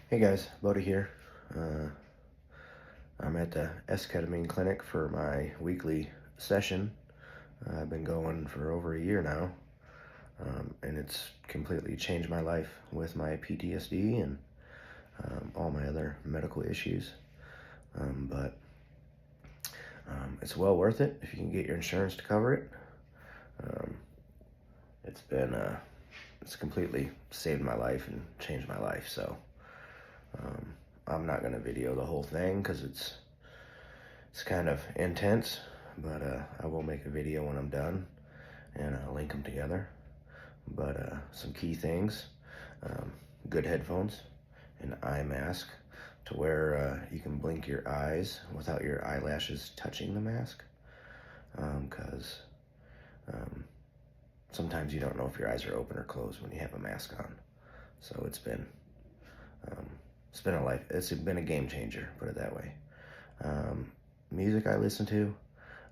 Hey guys, Bodie here. Uh, I'm at the esKetamine clinic for my weekly session. I've been going for over a year now, and it's completely changed my life with my PTSD and all my other medical issues. But it's well worth it if you can get your insurance to cover it. Um, it's been it's completely saved my life and changed my life. So um, I'm not gonna video the whole thing because it's kind of intense, but I will make a video when I'm done and I'll link them together. But some key things, um, good headphones, an eye mask to where you can blink your eyes without your eyelashes touching the mask, because sometimes you don't know if your eyes are open or closed when you have a mask on. So um, it's been a game changer, put it that way. Music I listen to,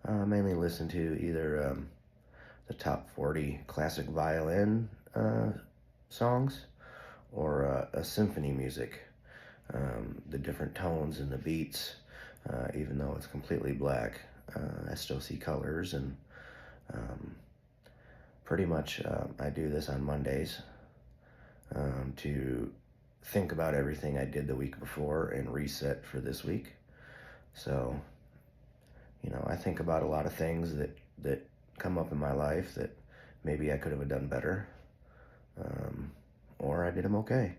mainly listen to either the top 40 classic violin songs or a symphony music. The different tones and the beats, even though it's completely black, I still see colors, and pretty much I do this on Mondays to think about everything I did the week before and reset for this week. So, I think about a lot of things that come up in my life that maybe I could have done better, or I did them okay.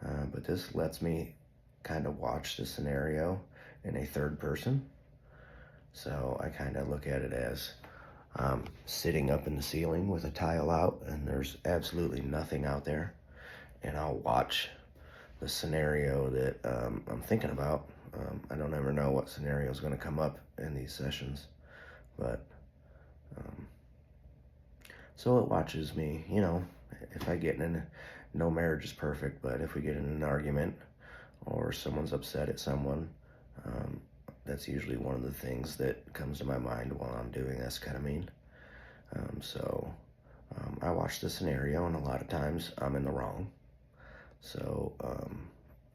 But this lets me kind of watch the scenario in a third person. So I kind of look at it as sitting up in the ceiling with a tile out, and there's absolutely nothing out there. And I'll watch the scenario that I'm thinking about. I don't ever know what scenario is going to come up in these sessions, but so it watches me, if I get in, no marriage is perfect, but if we get in an argument or someone's upset at someone, that's usually one of the things that comes to my mind while I'm doing esKetamine. So I watch the scenario, and a lot of times I'm in the wrong. So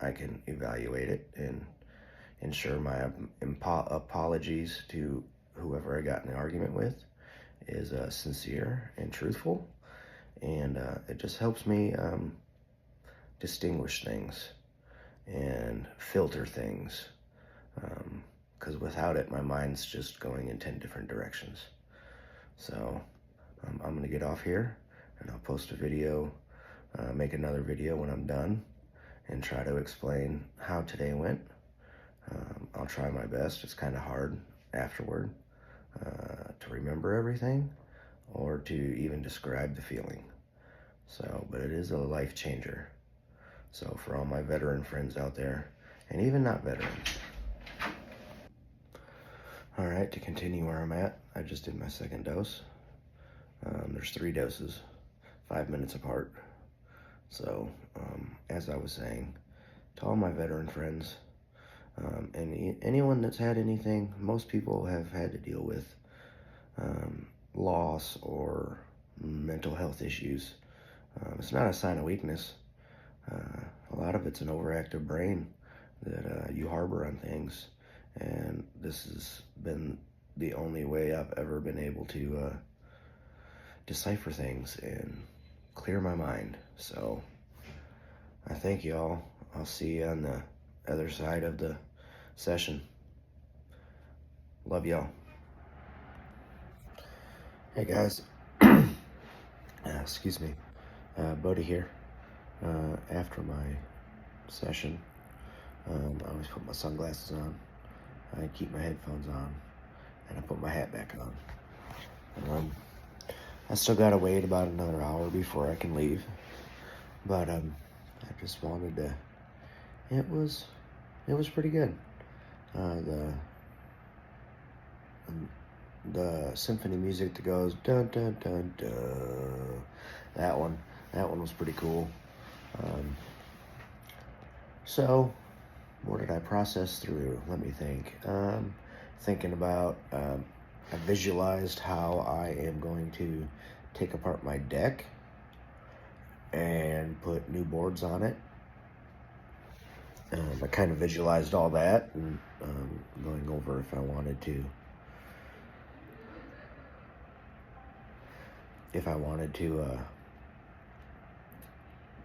I can evaluate it and ensure my apologies to whoever I got in the argument with is sincere and truthful. And it just helps me distinguish things and filter things. Because without it, my mind's just going in 10 different directions. So I'm going to get off here, and I'll post a video, make another video when I'm done, and try to explain how today went. I'll try my best. It's kind of hard afterward to remember everything or to even describe the feeling. So, but it is a life changer. So for all my veteran friends out there, and even not veterans. All right, to continue where I'm at, I just did my second dose. There's 3 doses, 5 minutes apart. So, as I was saying, to all my veteran friends, and anyone that's had anything, most people have had to deal with loss or mental health issues. It's not a sign of weakness. A lot of it's an overactive brain that you harbor on things, and this has been the only way I've ever been able to decipher things and clear my mind. So I thank y'all. I'll see you on the other side of the session. Love y'all. Hey guys. Excuse me. Bodie here. After my session, I always put my sunglasses on. I keep my headphones on, and I put my hat back on. I still gotta wait about another hour before I can leave, but I just wanted to. It was pretty good. The symphony music that goes dun dun dun dun. That one was pretty cool. So, what did I process through? Let me think. Thinking about, I visualized how I am going to take apart my deck and put new boards on it. I kind of visualized all that and going over if I wanted to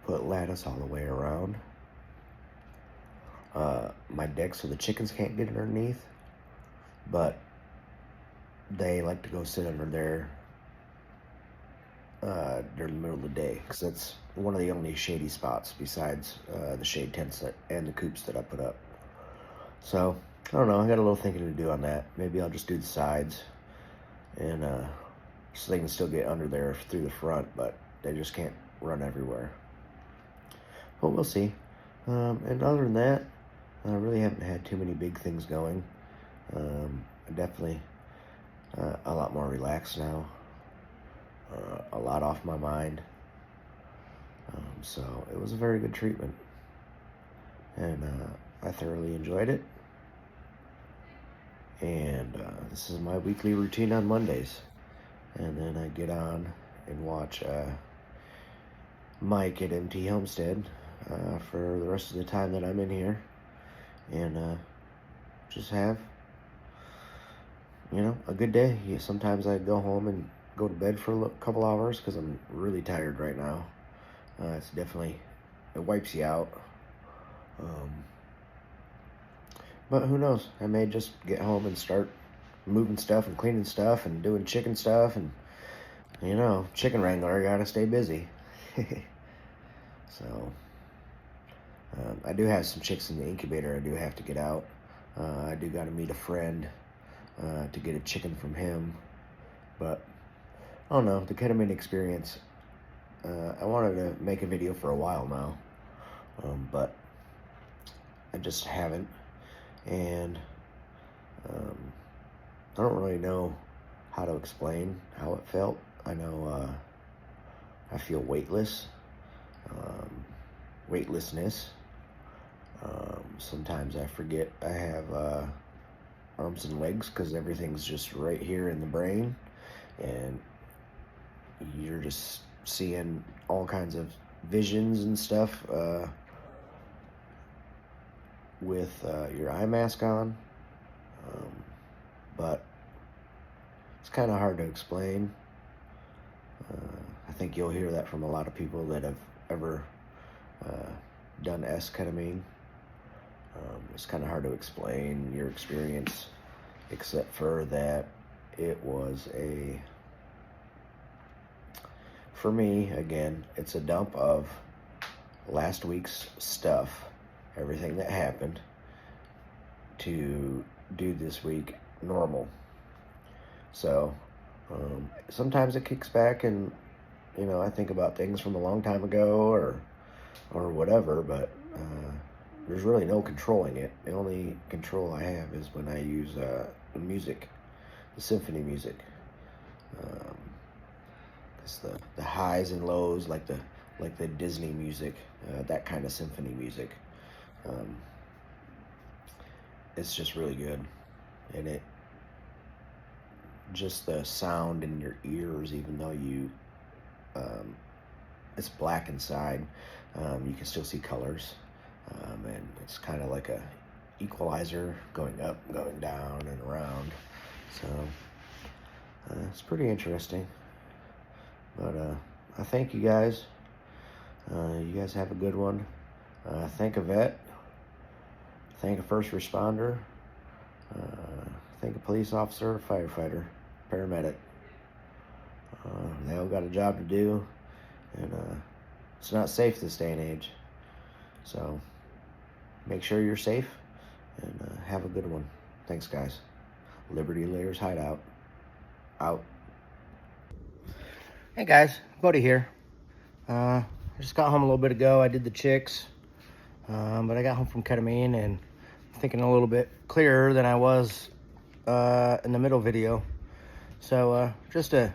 put lattice all the way around my deck so the chickens can't get underneath, but they like to go sit under there during the middle of the day, because that's one of the only shady spots besides the shade tents and the coops that I put up. So I don't know, I got a little thinking to do on that. Maybe I'll just do the sides, and so they can still get under there through the front, but they just can't run everywhere. But we'll see. And other than that, I really haven't had too many big things going. I'm definitely a lot more relaxed now. A lot off my mind. So it was a very good treatment. And I thoroughly enjoyed it. And this is my weekly routine on Mondays. And then I get on and watch Mike at MT Homestead for the rest of the time that I'm in here. And just have, a good day. Sometimes I go home and go to bed for a couple hours because I'm really tired right now. It wipes you out. But who knows? I may just get home and start moving stuff and cleaning stuff and doing chicken stuff, and chicken wrangler, gotta stay busy. So I do have some chicks in the incubator I do have to get out. I do gotta meet a friend to get a chicken from him. But I don't know, the ketamine experience, I wanted to make a video for a while now, but I just haven't. And I don't really know how to explain how it felt. I know I feel weightlessness. Sometimes I forget I have arms and legs because everything's just right here in the brain, and you're just seeing all kinds of visions and stuff with your eye mask on, but it's kind of hard to explain. I think you'll hear that from a lot of people that have ever done esKetamine. It's kind of hard to explain your experience, except for that it was for me, again, it's a dump of last week's stuff, everything that happened, to do this week normal. So sometimes it kicks back and I think about things from a long time ago or whatever, but there's really no controlling it. The only control I have is when I use the music, the symphony music. It's the highs and lows, like the Disney music, that kind of symphony music. It's just really good, and just the sound in your ears, even though it's black inside, you can still see colors, and it's kind of like a equalizer, going up, going down, and around. So it's pretty interesting. But I thank you guys. You guys have a good one. Thank a vet. Thank a first responder. Thank a police officer, firefighter, paramedic. They all got a job to do, and it's not safe this day and age. So make sure you're safe, and have a good one. Thanks, guys. Liberty Layers Hideout. Out. Hey guys, Buddy here. I just got home a little bit ago. I did the chicks, but I got home from ketamine and thinking a little bit clearer than I was in the middle video. So just to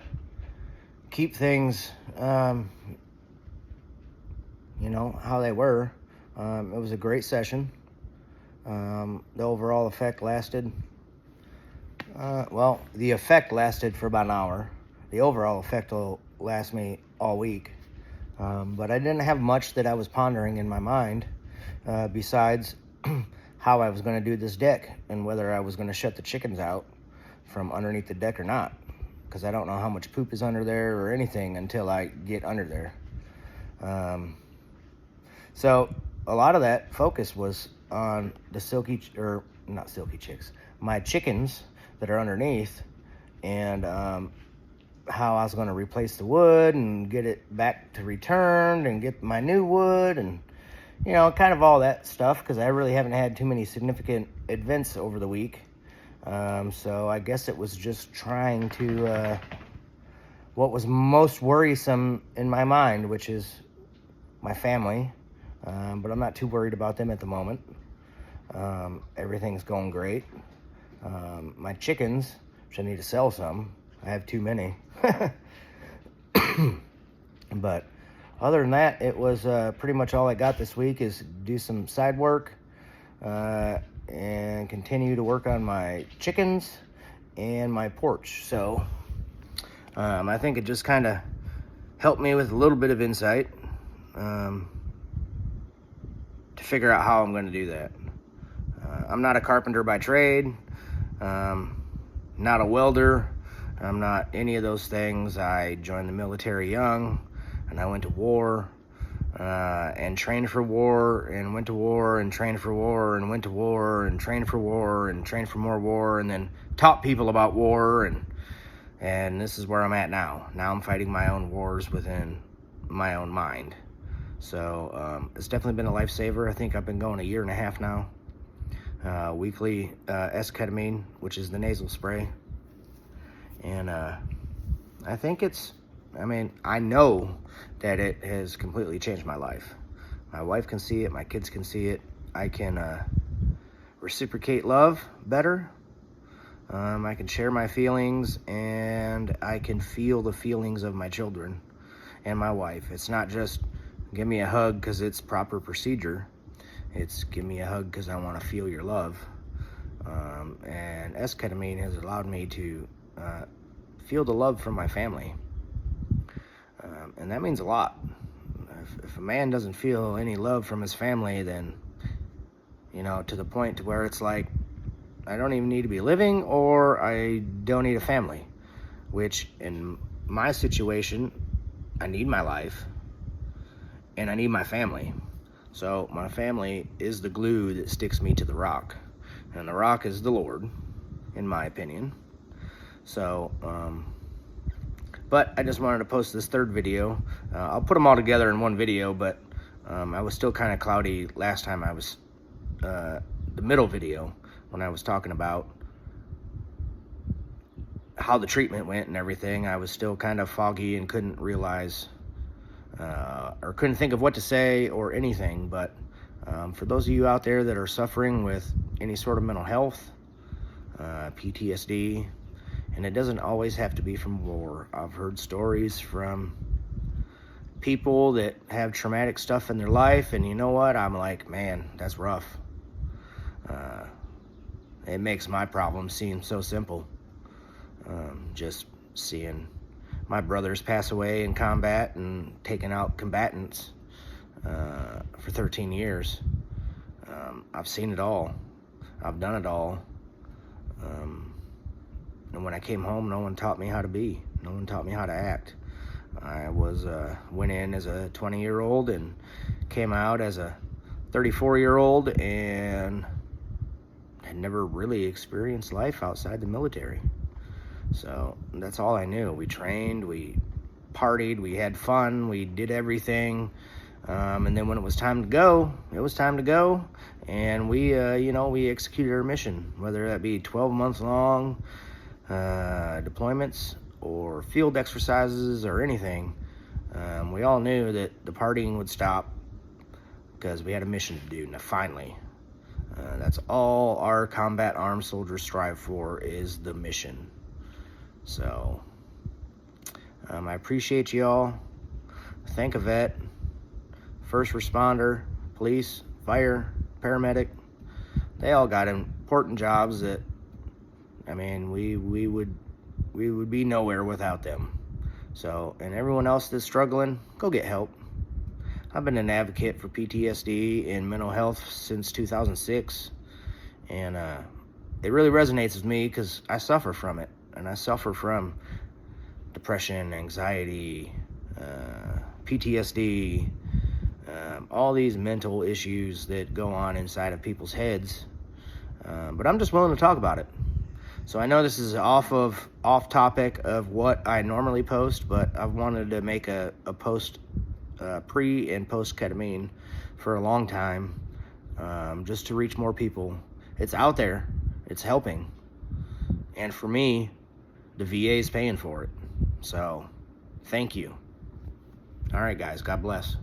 keep things, how they were, it was a great session. The overall effect lasted, the effect lasted for about an hour. The overall effect will last me all week. But I didn't have much that I was pondering in my mind. besides how I was going to do this deck and whether I was going to shut the chickens out from underneath the deck or not, because I don't know how much poop is under there or anything until I get under there. So a lot of that focus was on the my chickens that are underneath, and how I was going to replace the wood and get it back to returned and get my new wood and, you know, kind of all that stuff, because I really haven't had too many significant events over the week. So I guess it was just trying to, what was most worrisome in my mind, which is my family. But I'm not too worried about them at the moment. Everything's going great. My chickens, which I need to sell some. I have too many. But other than that, it was pretty much all I got this week is do some side work and continue to work on my chickens and my porch. So I think it just kind of helped me with a little bit of insight to figure out how I'm going to do that. I'm not a carpenter by trade, not a welder, I'm not any of those things. I joined the military young, and I went to war, and trained for war, and went to war, and trained for war, and went to war, and trained for war, and trained for more war, and then taught people about war, and this is where I'm at now. Now I'm fighting my own wars within my own mind. So it's definitely been a lifesaver. I think I've been going 1.5 years now. Weekly esKetamine, which is the nasal spray. And I think I know that it has completely changed my life. My wife can see it, my kids can see it. I can reciprocate love better. I can share my feelings, and I can feel the feelings of my children and my wife. It's not just give me a hug because it's proper procedure. It's give me a hug because I want to feel your love. And esKetamine has allowed me to feel the love from my family. And that means a lot. If a man doesn't feel any love from his family, then, you know, to the point to where it's like, I don't even need to be living, or I don't need a family. Which, in my situation, I need my life, and I need my family. So my family is the glue that sticks me to the rock. And the rock is the Lord, in my opinion. So, but I just wanted to post this third video. I'll put them all together in one video, but I was still kind of cloudy last time I was, the middle video, when I was talking about how the treatment went and everything. I was still kind of foggy and couldn't realize, or couldn't think of what to say or anything. But for those of you out there that are suffering with any sort of mental health, PTSD, and it doesn't always have to be from war. I've heard stories from people that have traumatic stuff in their life, and you know what? I'm like, man, that's rough. It makes my problem seem so simple. Just seeing my brothers pass away in combat and taking out combatants for 13 years. I've seen it all. I've done it all. And when I came home, no one taught me how to be. No one taught me how to act. I went in as a 20-year-old and came out as a 34-year-old, and had never really experienced life outside the military. So that's all I knew. We trained, we partied, we had fun, we did everything. And then when it was time to go, it was time to go. And we executed our mission, whether that be 12 months long deployments or field exercises or anything. We all knew that the partying would stop because we had a mission to do. Now, finally, that's all our combat armed soldiers strive for, is the mission. So I appreciate y'all. Thank a vet, first responder, police, fire, paramedic. They all got important jobs that, I mean, we would be nowhere without them. So, and everyone else that's struggling, go get help. I've been an advocate for PTSD and mental health since 2006, and it really resonates with me because I suffer from it, and I suffer from depression, anxiety, PTSD, all these mental issues that go on inside of people's heads, but I'm just willing to talk about it. So I know this is off topic of what I normally post, but I've wanted to make a post pre and post ketamine for a long time, just to reach more people. It's out there, it's helping, and for me, the VA is paying for it. So thank you. All right, guys, God bless.